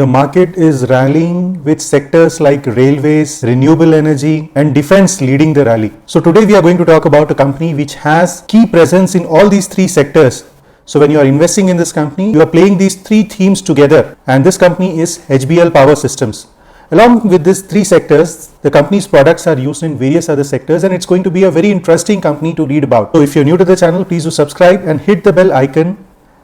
The market is rallying with sectors like railways, renewable energy and defense leading the rally. So today we are going to talk about a company which has key presence in all these three sectors. So when you are investing in this company, you are playing these three themes together, and this company is HBL Power Systems. Along with these three sectors, the company's products are used in various other sectors, and it's going to be a very interesting company to read about. So if you're new to the channel, please do subscribe and hit the bell icon.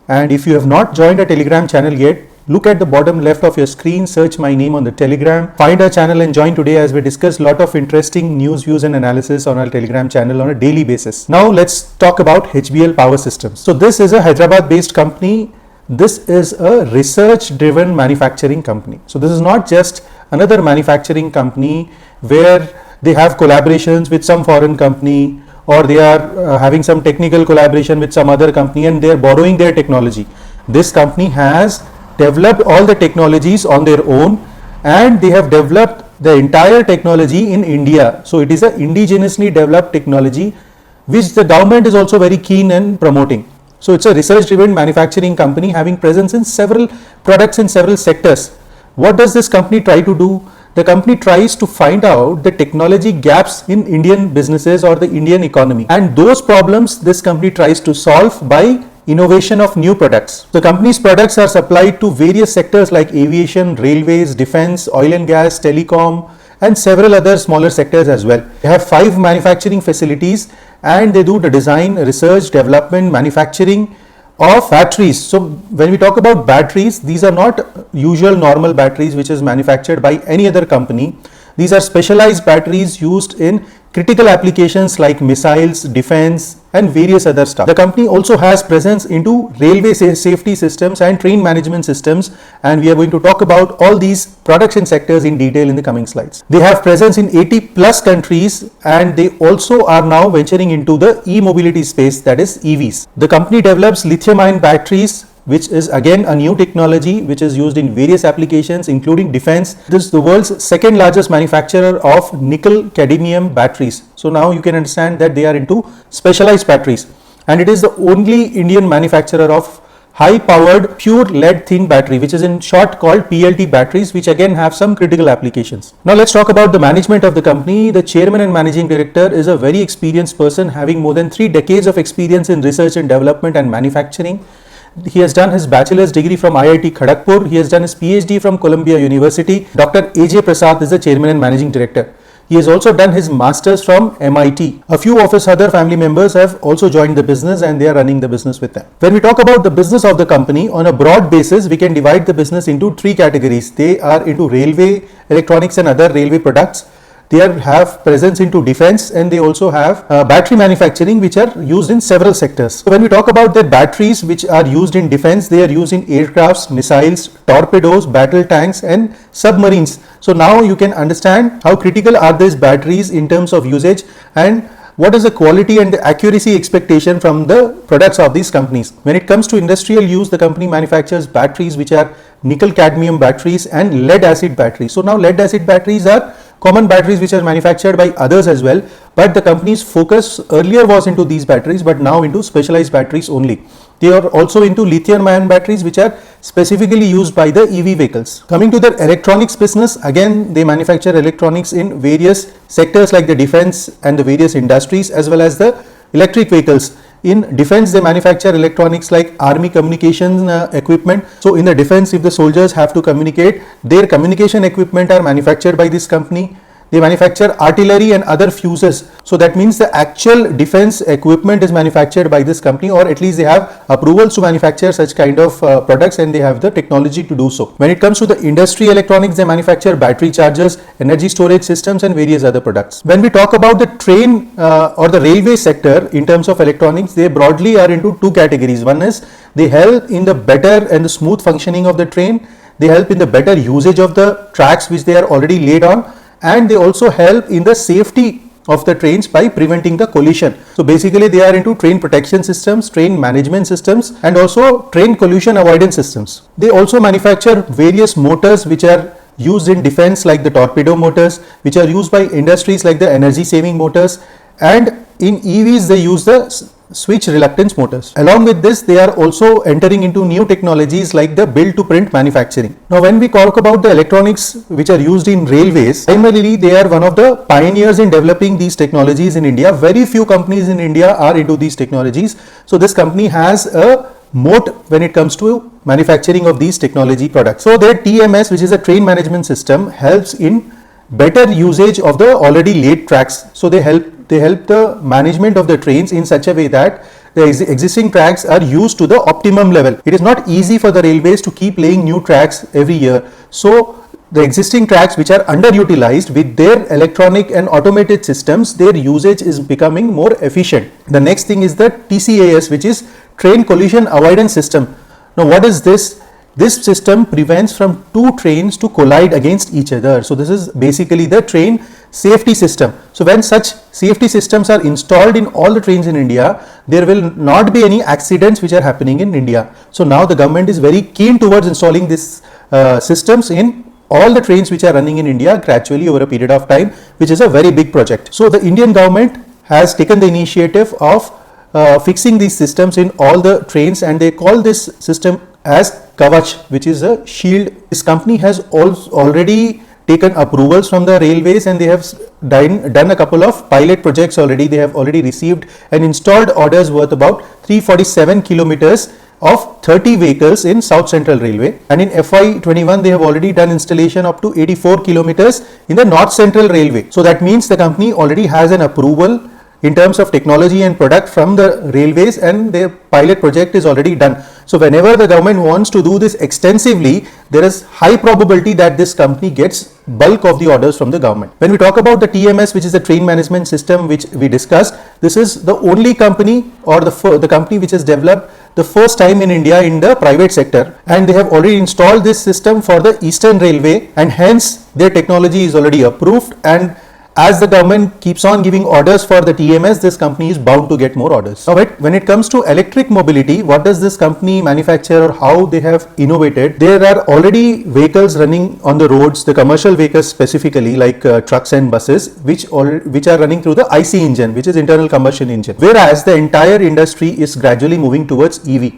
And if you have not joined our Telegram channel yet, look at the bottom left of your screen, search my name on the Telegram, find our channel and join today as we discuss a lot of interesting news, views and analysis on our Telegram channel on a daily basis. Now let's talk about HBL Power Systems. So this is a Hyderabad based company. This is a research driven manufacturing company. So this is not just another manufacturing company where they have collaborations with some foreign company, or they are having some technical collaboration with some other company and they are borrowing their technology. This company has developed all the technologies on their own, and they have developed the entire technology in India. So it is a indigenously developed technology which the government is also very keen in promoting. So it's a research driven manufacturing company having presence in several products in several sectors. What does this company try to do? The company tries to find out the technology gaps in Indian businesses or the Indian economy, and those problems this company tries to solve by innovation of new products. The company's products are supplied to various sectors like aviation, railways, defense, oil and gas, telecom and several other smaller sectors as well. They have 5 manufacturing facilities and they do the design, research, development, manufacturing of batteries. So when we talk about batteries, these are not usual normal batteries which is manufactured by any other company. These are specialized batteries used in critical applications like missiles, defense and various other stuff. The company also has presence into railway safety systems and train management systems, and we are going to talk about all these production sectors in detail in the coming slides. They have presence in 80 plus countries, and they also are now venturing into the e-mobility space, that is EVs. The company develops lithium-ion batteries, which is again a new technology which is used in various applications including defense. This is the world's second largest manufacturer of nickel cadmium batteries. So now you can understand that they are into specialized batteries, and it is the only Indian manufacturer of high powered pure lead thin battery, which is in short called PLT batteries, which again have some critical applications. Now let's talk about the management of the company. The chairman and managing director is a very experienced person having more than 3 decades of experience in research and development and manufacturing. He has done his bachelor's degree from IIT Kharagpur. He has done his PhD from Columbia University. Dr. A.J. Prasad is the chairman and managing director. He has also done his master's from MIT. A few of his other family members have also joined the business and they are running the business with them. When we talk about the business of the company, on a broad basis, we can divide the business into 3 categories. They are into railway, electronics and other railway products. They have presence into defense, and they also have battery manufacturing which are used in several sectors. So when we talk about their batteries which are used in defense, they are used in aircrafts, missiles, torpedoes, battle tanks and submarines. So now you can understand how critical are these batteries in terms of usage and what is the quality and the accuracy expectation from the products of these companies. When it comes to industrial use, the company manufactures batteries which are nickel cadmium batteries and lead acid batteries. So now lead acid batteries are common batteries which are manufactured by others as well, but the company's focus earlier was into these batteries, but now into specialized batteries only. They are also into lithium-ion batteries which are specifically used by the EV vehicles. Coming to their electronics business, again they manufacture electronics in various sectors like the defense and the various industries as well as the electric vehicles. In defense, they manufacture electronics like army communication equipment. So in the defense, if the soldiers have to communicate, their communication equipment are manufactured by this company. They manufacture artillery and other fuses. So that means the actual defense equipment is manufactured by this company, or at least they have approvals to manufacture such kind of products, and they have the technology to do so. When it comes to the industry electronics, they manufacture battery chargers, energy storage systems and various other products. When we talk about the train or the railway sector in terms of electronics, they broadly are into 2 categories. One is they help in the better and the smooth functioning of the train. They help in the better usage of the tracks which they are already laid on, and they also help in the safety of the trains by preventing the collision. So basically they are into train protection systems, train management systems and also train collision avoidance systems. They also manufacture various motors which are used in defense like the torpedo motors, which are used by industries like the energy saving motors, and in EVs they use the switch reluctance motors. Along with this, they are also entering into new technologies like the build to print manufacturing. Now, when we talk about the electronics which are used in railways, primarily they are one of the pioneers in developing these technologies in India. Very few companies in India are into these technologies. So this company has a moat when it comes to manufacturing of these technology products. So their TMS, which is a train management system, helps in better usage of the already laid tracks. So they help the management of the trains in such a way that the existing tracks are used to the optimum level. It is not easy for the railways to keep laying new tracks every year. So the existing tracks which are underutilized, with their electronic and automated systems, their usage is becoming more efficient. The next thing is the TCAS, which is train collision avoidance system. Now what is this? This system prevents from two trains to collide against each other. So this is basically the train safety system. So when such safety systems are installed in all the trains in India, there will not be any accidents which are happening in India. So now the government is very keen towards installing these systems in all the trains which are running in India gradually over a period of time, which is a very big project. So the Indian government has taken the initiative of fixing these systems in all the trains, and they call this system as Kavach, which is a shield. This company has already taken approvals from the railways, and they have done a couple of pilot projects already. They have already received and installed orders worth about 347 kilometers of 30 vehicles in South Central Railway, and in FY21 they have already done installation up to 84 kilometers in the North Central Railway. So that means the company already has an approval in terms of technology and product from the railways, and their pilot project is already done. So whenever the government wants to do this extensively, there is high probability that this company gets bulk of the orders from the government. When we talk about the TMS, which is the train management system which we discussed, this is the only company or the company which has developed the first time in India in the private sector, and they have already installed this system for the Eastern Railway, and hence their technology is already approved, and as the government keeps on giving orders for the TMS, this company is bound to get more orders. Now, when it comes to electric mobility, what does this company manufacture or how they have innovated? There are already vehicles running on the roads, the commercial vehicles specifically, like trucks and buses, which are running through the IC engine, which is internal combustion engine. Whereas the entire industry is gradually moving towards EV.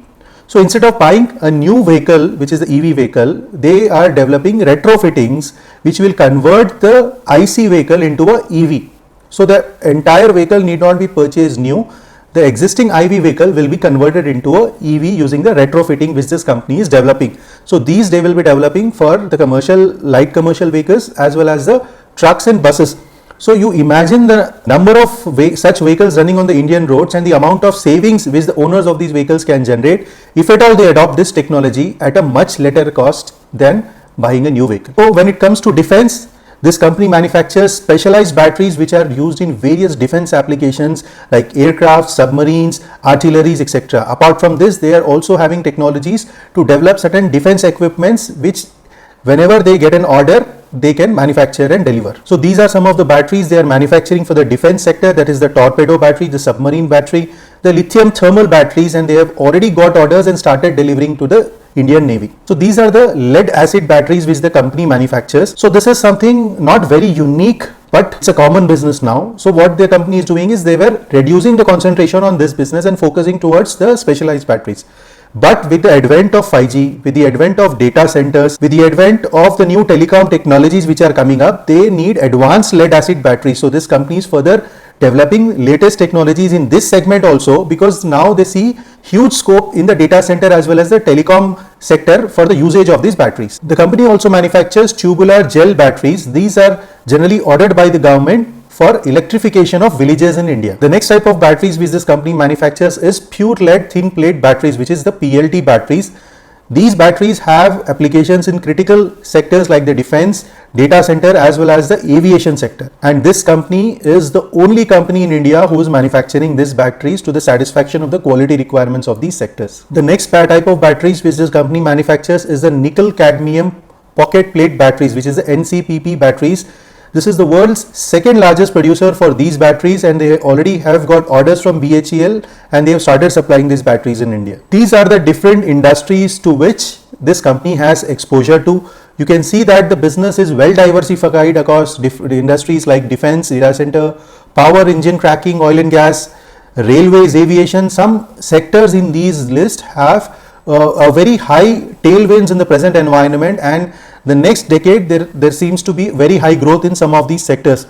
So instead of buying a new vehicle, which is the EV vehicle, they are developing retrofittings which will convert the IC vehicle into a EV. So the entire vehicle need not be purchased new. The existing IV vehicle will be converted into a EV using the retrofitting which this company is developing. So these they will be developing for the light commercial vehicles as well as the trucks and buses. So you imagine the number of such vehicles running on the Indian roads and the amount of savings which the owners of these vehicles can generate if at all they adopt this technology at a much lesser cost than buying a new vehicle. So when it comes to defense, this company manufactures specialized batteries which are used in various defense applications like aircraft, submarines, artilleries, etc. Apart from this, they are also having technologies to develop certain defense equipments which whenever they get an order, they can manufacture and deliver. So these are some of the batteries they are manufacturing for the defense sector, that is the torpedo battery, the submarine battery, the lithium thermal batteries, and they have already got orders and started delivering to the Indian Navy. So these are the lead acid batteries which the company manufactures. So this is something not very unique, but it's a common business now. So what the company is doing is they were reducing the concentration on this business and focusing towards the specialized batteries. But with the advent of 5G, with the advent of data centers, with the advent of the new telecom technologies which are coming up, they need advanced lead acid batteries. So this company is further developing latest technologies in this segment also, because now they see huge scope in the data center as well as the telecom sector for the usage of these batteries. The company also manufactures tubular gel batteries. These are generally ordered by the government for electrification of villages in India. The next type of batteries which this company manufactures is pure lead thin plate batteries, which is the PLT batteries. These batteries have applications in critical sectors like the defense, data center as well as the aviation sector. And this company is the only company in India who is manufacturing these batteries to the satisfaction of the quality requirements of these sectors. The next type of batteries which this company manufactures is the nickel cadmium pocket plate batteries, which is the NCPP batteries. This is the world's second largest producer for these batteries, and they already have got orders from BHEL and they have started supplying these batteries in India. These are the different industries to which this company has exposure to. You can see that the business is well diversified across different industries like defense, data center, power engine cracking, oil and gas, railways, aviation, some sectors in these lists have a very high tailwinds in the present environment, and the next decade there seems to be very high growth in some of these sectors.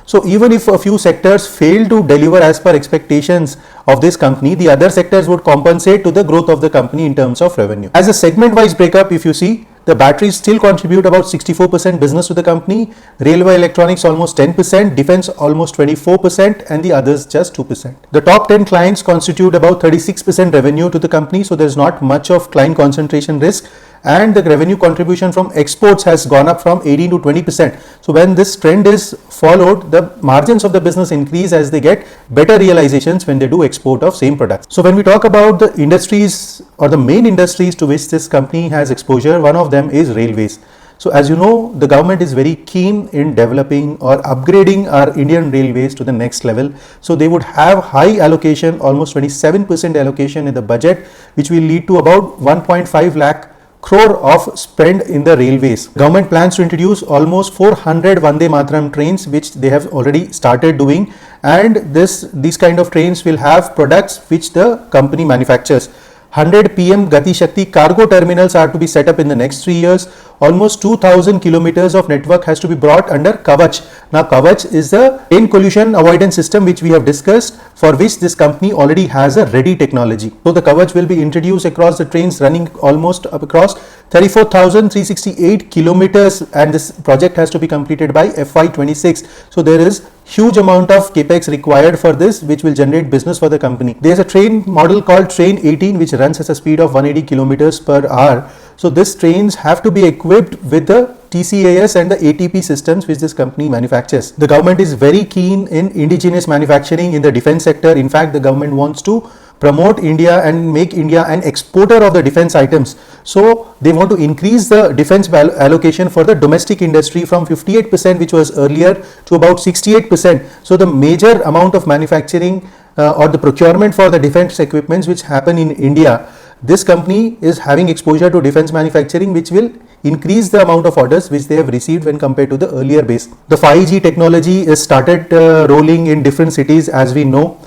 So even if a few sectors fail to deliver as per expectations of this company, the other sectors would compensate to the growth of the company in terms of revenue. As a segment wise breakup, if you see, the batteries still contribute about 64% business to the company, railway electronics almost 10%, defense almost 24%, and the others just 2%. The top 10 clients constitute about 36% revenue to the company, so there's not much of client concentration risk, and the revenue contribution from exports has gone up from 18 to 20%. So when this trend is followed, the margins of the business increase as they get better realizations when they do export of same products. So when we talk about the industries or the main industries to which this company has exposure, one of them is railways. So as you know, the government is very keen in developing or upgrading our Indian railways to the next level. So they would have high allocation, almost 27% allocation in the budget, which will lead to about 1.5 lakh crore of spend in the railways. Government plans to introduce almost 400 Vande Mataram trains, which they have already started doing, and these kind of trains will have products which the company manufactures. 100 PM Gati Shakti cargo terminals are to be set up in the next 3 years. Almost 2000 kilometers of network has to be brought under Kavach. Now Kavach is the train collision avoidance system which we have discussed, for which this company already has a ready technology. So the Kavach will be introduced across the trains running almost across 34,368 kilometers, and this project has to be completed by FY26. So there is huge amount of capex required for this, which will generate business for the company. There is a train model called Train 18 which runs at a speed of 180 kilometers per hour. So these trains have to be equipped with the TCAS and the ATP systems which this company manufactures. The government is very keen in indigenous manufacturing in the defense sector. In fact, the government wants to promote India and make India an exporter of the defense items. So they want to increase the defense allocation for the domestic industry from 58%, which was earlier, to about 68%. So the major amount of manufacturing or the procurement for the defense equipments which happen in India, this company is having exposure to defense manufacturing, which will increase the amount of orders which they have received when compared to the earlier base. The 5G technology is started rolling in different cities, as we know.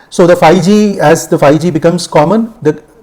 So the 5G, as the 5G becomes common,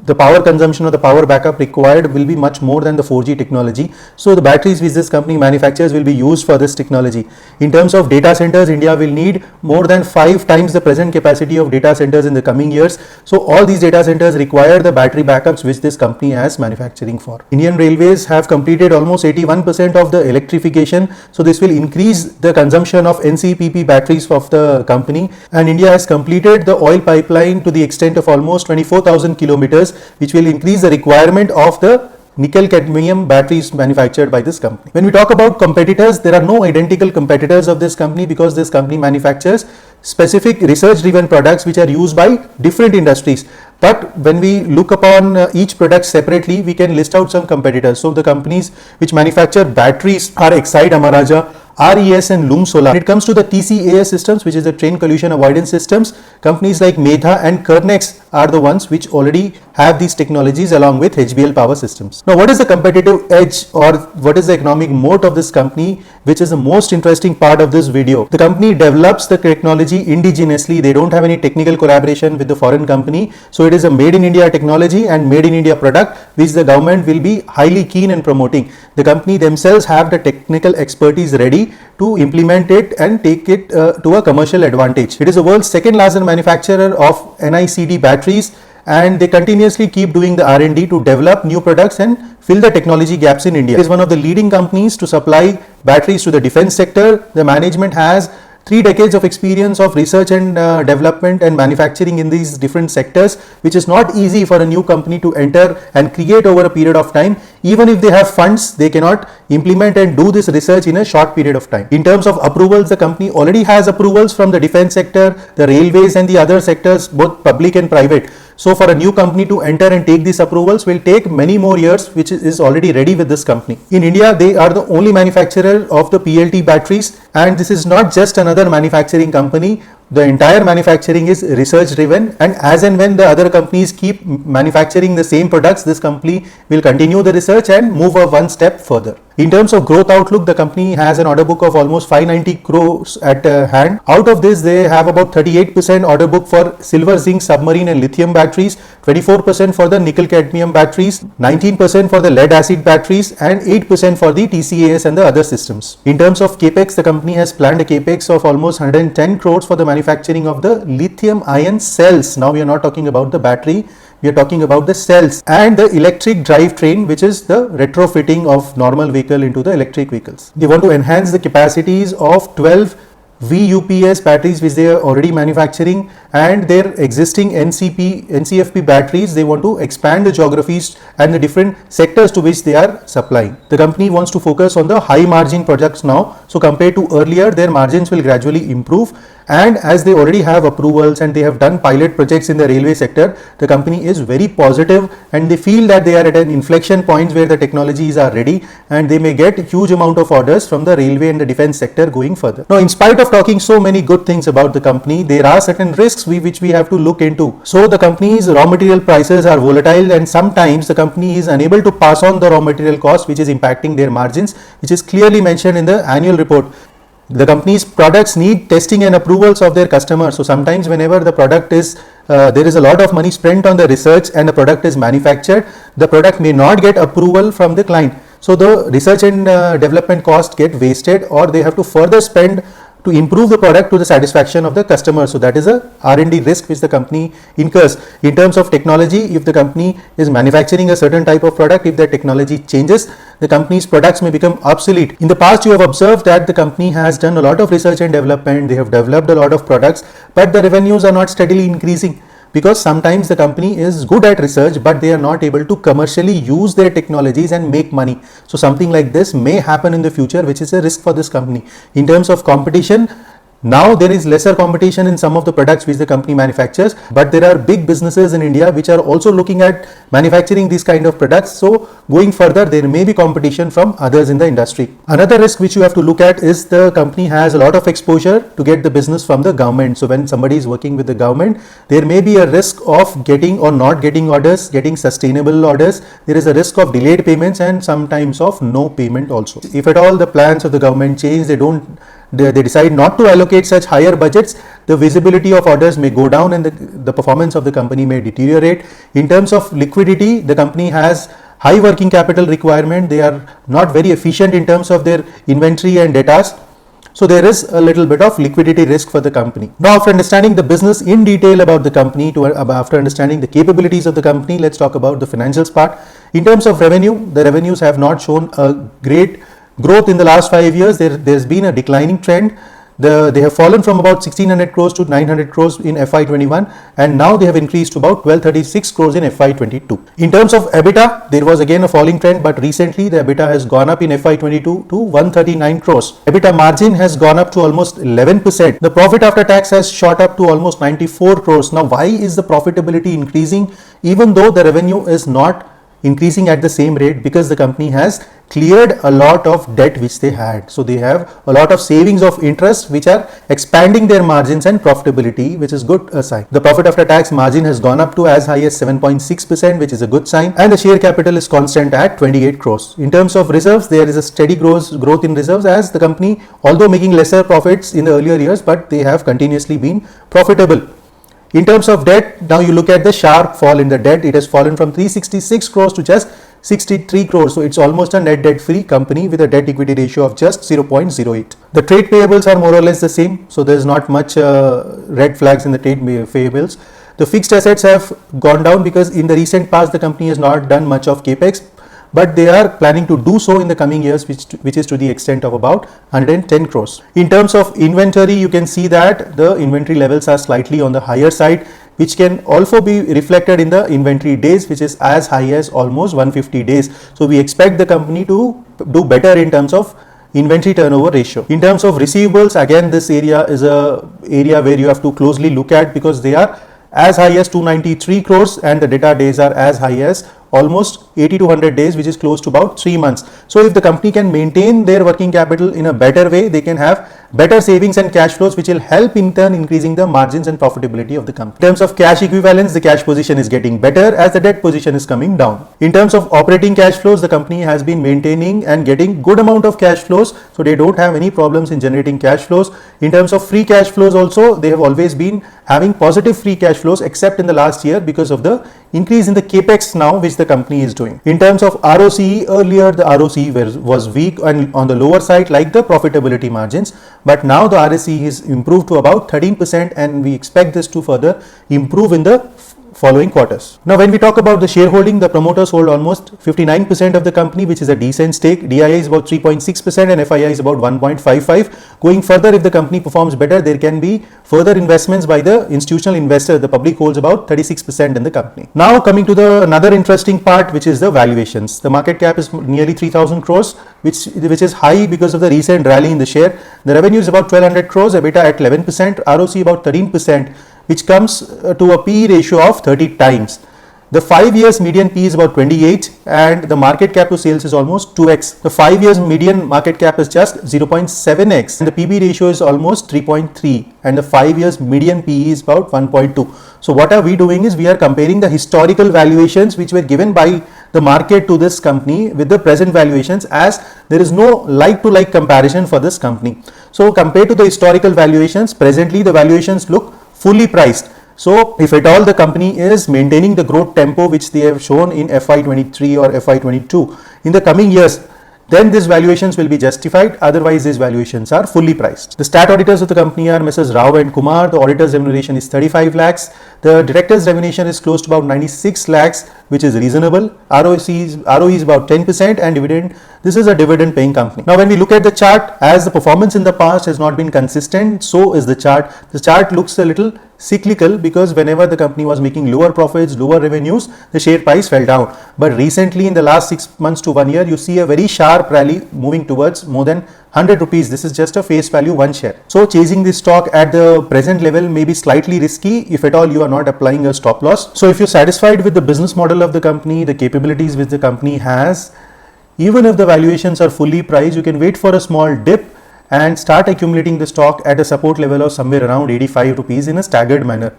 the power consumption or the power backup required will be much more than the 4G technology. So the batteries which this company manufactures will be used for this technology. In terms of data centers, India will need more than 5 times the present capacity of data centers in the coming years. So all these data centers require the battery backups which this company has manufacturing for. Indian Railways have completed almost 81% of the electrification. So this will increase the consumption of NCPP batteries of the company. And India has completed the oil pipeline to the extent of almost 24,000 kilometers, which will increase the requirement of the nickel cadmium batteries manufactured by this company. When we talk about competitors, there are no identical competitors of this company, because this company manufactures specific research driven products which are used by different industries. But when we look upon each product separately, we can list out some competitors. So the companies which manufacture batteries are Exide Amaraja, RES and Loom Solar. When it comes to the TCAS systems, which is the train collision avoidance systems, companies like Medha and Kernex are the ones which already have these technologies along with HBL Power Systems. Now, what is the competitive edge, or what is the economic moat of this company, which is the most interesting part of this video? The company develops the technology indigenously. They don't have any technical collaboration with the foreign company. So it is a made in India technology and made in India product which the government will be highly keen in promoting. The company themselves have the technical expertise ready to implement it and take it to a commercial advantage. It is the world's second largest manufacturer of NICD batteries, and they continuously keep doing the R&D to develop new products and fill the technology gaps in India. It is one of the leading companies to supply batteries to the defense sector. The management has 3 decades of experience of research and development and manufacturing in these different sectors, which is not easy for a new company to enter and create over a period of time. Even if they have funds, they cannot implement and do this research in a short period of time. In terms of approvals, the company already has approvals from the defense sector, the railways and the other sectors, both public and private. So for a new company to enter and take these approvals will take many more years, which is already ready with this company. In India, they are the only manufacturer of the PLT batteries, and this is not just another manufacturing company. The entire manufacturing is research driven, and as and when the other companies keep manufacturing the same products, this company will continue the research and move one step further. In terms of growth outlook, the company has an order book of almost 590 crores at hand. Out of this, they have about 38% order book for silver, zinc, submarine and lithium batteries, 24% for the nickel cadmium batteries, 19% for the lead acid batteries and 8% for the TCAS and the other systems. In terms of capex, the company has planned a capex of almost 110 crores for the manufacturing of the lithium ion cells. Now we are not talking about the battery, we are talking about the cells, and the electric drivetrain, which is the retrofitting of normal vehicle into the electric vehicles. They want to enhance the capacities of 12 VUPS batteries which they are already manufacturing, and their existing NCFP batteries. They want to expand the geographies and the different sectors to which they are supplying. The company wants to focus on the high margin projects now. So compared to earlier, their margins will gradually improve, and as they already have approvals and they have done pilot projects in the railway sector, the company is very positive and they feel that they are at an inflection point where the technologies are ready and they may get huge amount of orders from the railway and the defense sector going further. Now, in spite of talking so many good things about the company, there are certain risks which we have to look into. So the company's raw material prices are volatile, and sometimes the company is unable to pass on the raw material cost, which is impacting their margins, which is clearly mentioned in the annual report. The company's products need testing and approvals of their customers. So sometimes whenever the product is there is a lot of money spent on the research and the product is manufactured, the product may not get approval from the client. So the research and development cost get wasted, or they have to further spend to improve the product to the satisfaction of the customer. So that is a R&D risk which the company incurs. In terms of technology, if the company is manufacturing a certain type of product, if the technology changes, the company's products may become obsolete. In the past, you have observed that the company has done a lot of research and development, they have developed a lot of products, but the revenues are not steadily increasing, because sometimes the company is good at research but they are not able to commercially use their technologies and make money. So something like this may happen in the future, which is a risk for this company. In terms of competition, now there is lesser competition in some of the products which the company manufactures, but there are big businesses in India which are also looking at manufacturing these kind of products. So going further, there may be competition from others in the industry. Another risk which you have to look at is the company has a lot of exposure to get the business from the government. So when somebody is working with the government, there may be a risk of getting or not getting orders, getting sustainable orders. There is a risk of delayed payments and sometimes of no payment also. If at all the plans of the government change, they decide not to allocate such higher budgets, the visibility of orders may go down and the performance of the company may deteriorate. In terms of liquidity, the company has high working capital requirement. They are not very efficient in terms of their inventory and debtors. So there is a little bit of liquidity risk for the company. Now, after understanding the business in detail about the company, after understanding the capabilities of the company, let's talk about the financials part. In terms of revenue, the revenues have not shown a great growth in the last 5 years. There's been a declining trend. They have fallen from about 1600 crores to 900 crores in FY21, and now they have increased to about 1236 crores in FY22. In terms of EBITDA, there was again a falling trend, but recently the EBITDA has gone up in FY22 to 139 crores. EBITDA margin has gone up to almost 11%. The profit after tax has shot up to almost 94 crores. Now, why is the profitability increasing even though the revenue is not increasing at the same rate? Because the company has cleared a lot of debt which they had. So they have a lot of savings of interest which are expanding their margins and profitability, which is good sign. The profit after tax margin has gone up to as high as 7.6%, which is a good sign, and the share capital is constant at 28 crores. In terms of reserves, there is a steady growth in reserves, as the company, although making lesser profits in the earlier years, but they have continuously been profitable. In terms of debt, now you look at the sharp fall in the debt. It has fallen from 366 crores to just 63 crores. So it's almost a net debt free company with a debt equity ratio of just 0.08. The trade payables are more or less the same. So there's not much red flags in the trade payables. The fixed assets have gone down because in the recent past the company has not done much of capex, but they are planning to do so in the coming years, which is to the extent of about 110 crores. In terms of inventory, you can see that the inventory levels are slightly on the higher side, which can also be reflected in the inventory days, which is as high as almost 150 days. So we expect the company to do better in terms of inventory turnover ratio. In terms of receivables, again, this area is a area where you have to closely look at, because they are as high as 293 crores and the debtor days are as high as almost 80 to 100 days, which is close to about 3 months. So if the company can maintain their working capital in a better way, they can have better savings and cash flows, which will help in turn increasing the margins and profitability of the company. In terms of cash equivalents, the cash position is getting better as the debt position is coming down. In terms of operating cash flows, the company has been maintaining and getting good amount of cash flows, so they don't have any problems in generating cash flows. In terms of free cash flows also, they have always been having positive free cash flows, except in the last year because of the increase in the capex now which the company is doing. In terms of ROCE, earlier the ROCE was weak and on the lower side like the profitability margins, but now the ROCE is improved to about 13% and we expect this to further improve in the following quarters. Now when we talk about the shareholding, the promoters hold almost 59% of the company, which is a decent stake. DIA is about 3.6% and FII is about 1.55. Going further, if the company performs better, there can be further investments by the institutional investor. The public holds about 36% in the company. Now coming to the another interesting part, which is the valuations. The market cap is nearly 3,000 crores, which is high because of the recent rally in the share. The revenue is about 1,200 crores, EBITDA at 11%, ROC about 13%, which comes to a PE ratio of 30 times. The 5 years median PE is about 28 and the market cap to sales is almost 2x. The 5 years median market cap is just 0.7x and the PB ratio is almost 3.3 and the 5 years median PE is about 1.2. So what are we doing is we are comparing the historical valuations which were given by the market to this company with the present valuations, as there is no like-to-like comparison for this company. So compared to the historical valuations, presently the valuations look fully priced. So if at all the company is maintaining the growth tempo which they have shown in FY23 or FY22 in the coming years, then these valuations will be justified. Otherwise, these valuations are fully priced. The stat auditors of the company are Mrs. Rao and Kumar. The auditor's remuneration is 35 lakhs. The director's remuneration is close to about 96 lakhs, which is reasonable. ROE is about 10% and dividend. This is a dividend paying company. Now, when we look at the chart, as the performance in the past has not been consistent, so is the chart. The chart looks a little cyclical because whenever the company was making lower profits, lower revenues, the share price fell down. But recently in the last 6 months to 1 year, you see a very sharp rally moving towards more than 100 rupees. This is just a face value one share. So chasing this stock at the present level may be slightly risky if at all you are not applying a stop loss. So if you're satisfied with the business model of the company, the capabilities which the company has, even if the valuations are fully priced, you can wait for a small dip and start accumulating the stock at a support level of somewhere around 85 rupees in a staggered manner.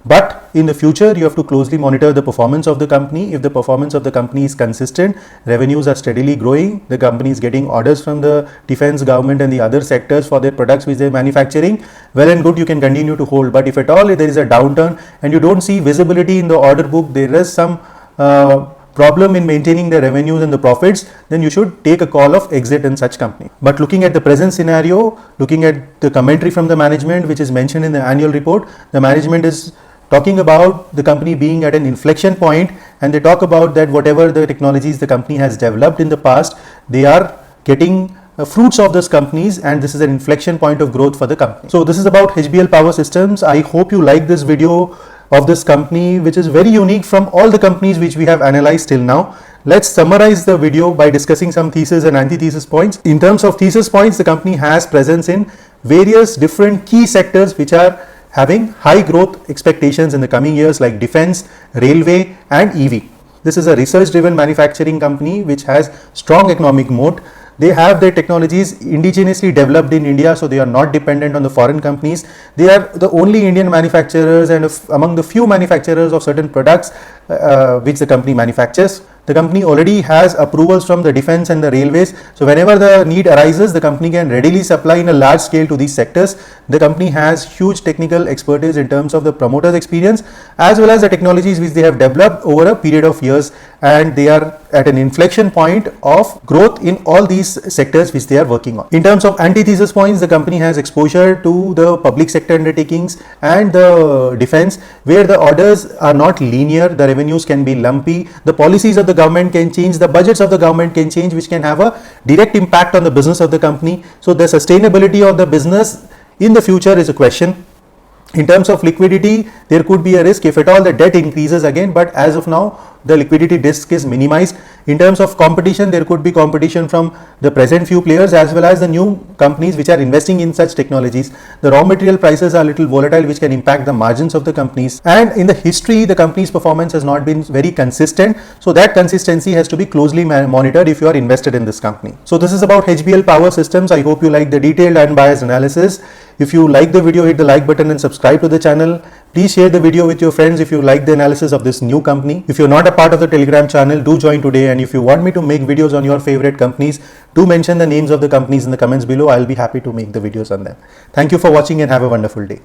But in the future, you have to closely monitor the performance of the company. If the performance of the company is consistent, revenues are steadily growing, the company is getting orders from the defense, government and the other sectors for their products which they are manufacturing, well and good, you can continue to hold. But if at all there is a downturn and you don't see visibility in the order book, there is some problem in maintaining the revenues and the profits, then you should take a call of exit in such company. But looking at the present scenario, looking at the commentary from the management which is mentioned in the annual report, the management is talking about the company being at an inflection point, and they talk about that whatever the technologies the company has developed in the past, they are getting fruits of those companies, and this is an inflection point of growth for the company. So this is about HBL Power Systems. I hope you like this video of this company, which is very unique from all the companies which we have analyzed till now. Let's summarize the video by discussing some thesis and antithesis points. In terms of thesis points, the company has presence in various different key sectors which are having high growth expectations in the coming years, like defense, railway and EV. This is a research driven manufacturing company which has strong economic moat. They have their technologies indigenously developed in India, so they are not dependent on the foreign companies. They are the only Indian manufacturers and among the few manufacturers of certain products which the company manufactures. The company already has approvals from the defense and the railways. So whenever the need arises, the company can readily supply in a large scale to these sectors. The company has huge technical expertise in terms of the promoter's experience as well as the technologies which they have developed over a period of years, and they are at an inflection point of growth in all these sectors which they are working on. In terms of antithesis points, the company has exposure to the public sector undertakings and the defense, where the orders are not linear, the revenues can be lumpy, the policies of the government can change, the budgets of the government can change, which can have a direct impact on the business of the company. So the sustainability of the business in the future is a question. In terms of liquidity, there could be a risk if at all the debt increases again, but as of now, the liquidity risk is minimized. In terms of competition, there could be competition from the present few players as well as the new companies which are investing in such technologies. The raw material prices are a little volatile, which can impact the margins of the companies. And in the history, the company's performance has not been very consistent. So that consistency has to be closely monitored if you are invested in this company. So this is about HBL Power Systems. I hope you like the detailed and unbiased analysis. If you like the video, hit the like button and subscribe to the channel. Please share the video with your friends if you like the analysis of this new company. If you're not a part of the Telegram channel, do join today. And if you want me to make videos on your favorite companies, do mention the names of the companies in the comments below. I'll be happy to make the videos on them. Thank you for watching and have a wonderful day.